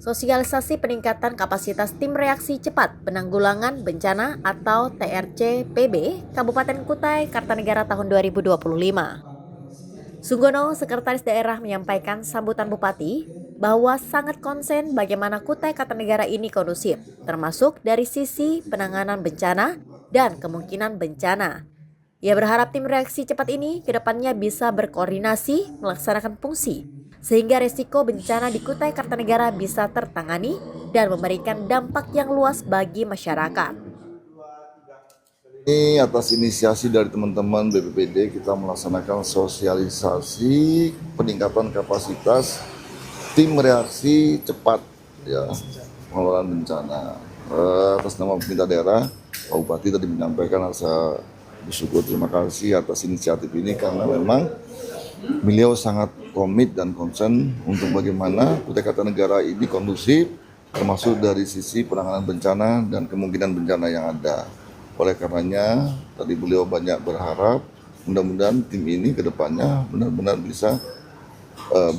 sosialisasi peningkatan kapasitas Tim Reaksi Cepat Penanggulangan Bencana atau TRC-PB Kabupaten Kutai Kartanegara tahun 2025. Sunggono, Sekretaris Daerah, menyampaikan sambutan Bupati bahwa sangat konsen bagaimana Kutai Kartanegara ini kondusif, termasuk dari sisi penanganan bencana dan kemungkinan bencana. Ia berharap tim reaksi cepat ini kedepannya bisa berkoordinasi melaksanakan fungsi, sehingga resiko bencana di Kutai Kartanegara bisa tertangani dan memberikan dampak yang luas bagi masyarakat. Ini atas inisiasi dari teman-teman BPBD kita melaksanakan sosialisasi peningkatan kapasitas tim reaksi cepat ya pengelolaan bencana. Atas nama pemerintah daerah, Pak Bupati tadi menyampaikan rasa bersyukur, terima kasih atas inisiatif ini karena memang beliau sangat komit dan concern untuk bagaimana Kutai Kartanegara ini kondusif termasuk dari sisi penanganan bencana dan kemungkinan bencana yang ada. Oleh karenanya tadi beliau banyak berharap mudah-mudahan tim ini ke depannya benar-benar bisa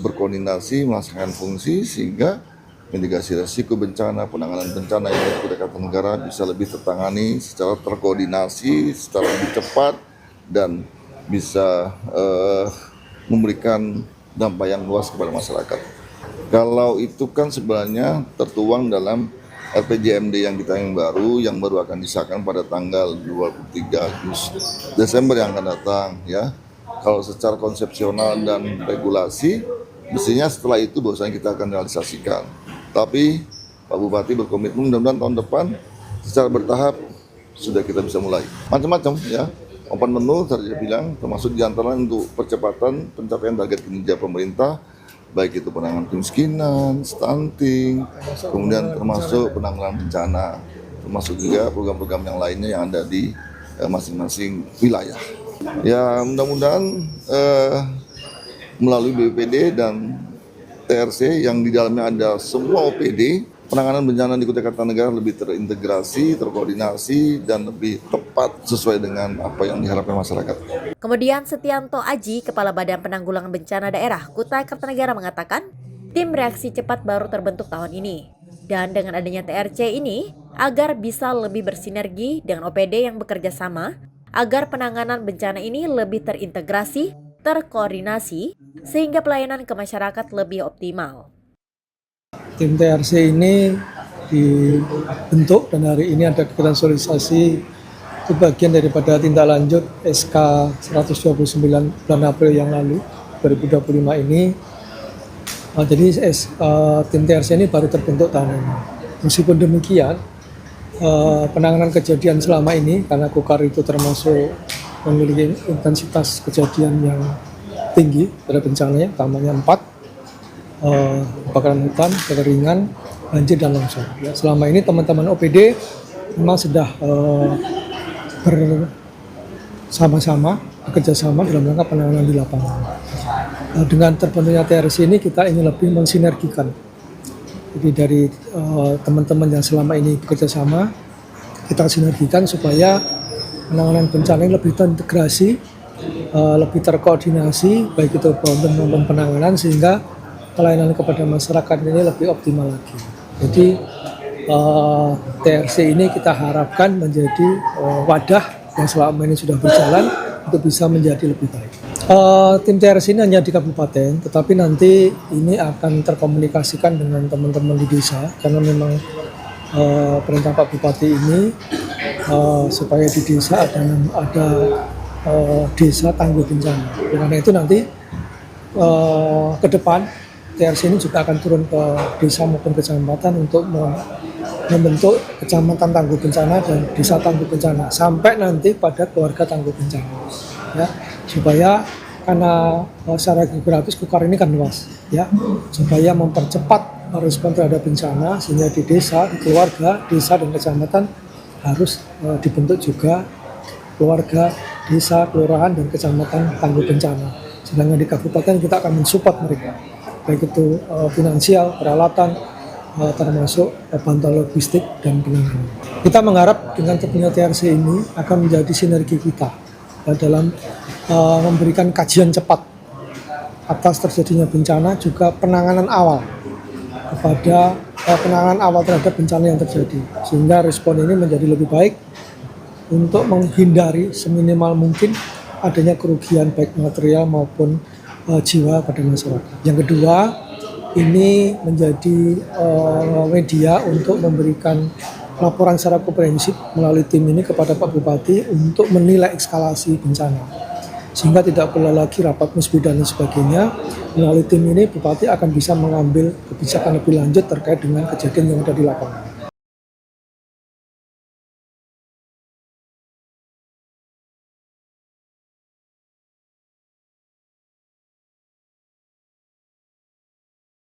berkoordinasi melaksanakan fungsi sehingga mitigasi risiko bencana, penanganan bencana yang di Kutai Kartanegara bisa lebih tertangani secara terkoordinasi, secara lebih cepat dan bisa memberikan dampak yang luas kepada masyarakat. Kalau itu kan sebenarnya tertuang dalam RPJMD yang baru akan disahkan pada tanggal 23 Desember yang akan datang ya. Kalau secara konsepsional dan regulasi mestinya setelah itu bahwasanya kita akan realisasikan. Tapi Pak Bupati berkomitmen mudah-mudahan tahun depan secara bertahap sudah kita bisa mulai. Macam-macam ya, open menu tadi saya bilang, termasuk diantaranya untuk percepatan pencapaian target kinerja pemerintah, baik itu penanganan kemiskinan, stunting, kemudian termasuk penanggulangan bencana, termasuk juga program-program yang lainnya yang ada di masing-masing wilayah. Ya mudah-mudahan melalui BPBD dan TRC yang di dalamnya ada semua OPD, penanganan bencana di Kutai Kartanegara lebih terintegrasi, terkoordinasi, dan lebih tepat sesuai dengan apa yang diharapkan masyarakat. Kemudian Setianto Aji, Kepala Badan Penanggulangan Bencana Daerah Kutai Kartanegara mengatakan, tim reaksi cepat baru terbentuk tahun ini. Dan dengan adanya TRC ini, agar bisa lebih bersinergi dengan OPD yang bekerja sama, agar penanganan bencana ini lebih terintegrasi, terkoordinasi, sehingga pelayanan ke masyarakat lebih optimal. Tim TRC ini dibentuk dan hari ini ada kegiatan sosialisasi itu bagian daripada tindak lanjut SK 129 bulan April yang lalu 2025 ini. Jadi tim TRC ini baru terbentuk tahun ini. Meskipun demikian, penanganan kejadian selama ini karena Kukar itu termasuk memiliki intensitas kejadian yang tinggi pada bencananya, utamanya 4, kebakaran hutan, kekeringan, banjir, dan longsor. Ya, selama ini teman-teman OPD memang sudah bersama-sama, bekerjasama dalam rangka penanganan di lapangan. Dengan terbentuknya TRC ini kita ingin lebih mensinergikan. Jadi dari teman-teman yang selama ini bekerjasama, kita sinergikan supaya penanganan bencana ini lebih terintegrasi, lebih terkoordinasi, baik itu maupun penanganan, sehingga pelayanan kepada masyarakat ini lebih optimal lagi. Jadi TRC ini kita harapkan menjadi wadah yang selama ini sudah berjalan untuk bisa menjadi lebih baik. Tim TRC ini hanya di kabupaten, tetapi nanti ini akan terkomunikasikan dengan teman-teman di desa, karena memang perintah Pak Bupati ini supaya di desa ada desa tangguh bencana. Karena itu nanti ke depan TRC ini juga akan turun ke desa maupun kecamatan untuk membentuk kecamatan tangguh bencana dan desa tangguh bencana sampai nanti pada keluarga tangguh bencana. Ya, supaya karena secara geografis Kukar ini kan luas, ya, supaya mempercepat respon terhadap bencana sehingga di desa, di keluarga, desa dan kecamatan harus dibentuk juga keluarga, desa, kelurahan, dan kecamatan tangguh bencana. Sedangkan di kabupaten kita akan mensupport mereka, baik itu finansial, peralatan, termasuk bantuan logistik dan penanganan. Kita mengharap dengan terbentuknya TRC ini akan menjadi sinergi kita dalam memberikan kajian cepat atas terjadinya bencana, juga penanganan awal kepada penanganan awal terhadap bencana yang terjadi, sehingga respon ini menjadi lebih baik untuk menghindari seminimal mungkin adanya kerugian baik material maupun jiwa pada masyarakat. Yang kedua, ini menjadi media untuk memberikan laporan secara komprehensif melalui tim ini kepada Pak Bupati untuk menilai eskalasi bencana. Sehingga tidak perlu lagi rapat musbid dan sebagainya. Melalui tim ini Bupati akan bisa mengambil kebijakan lebih lanjut terkait dengan kejadian yang ada di lapangan.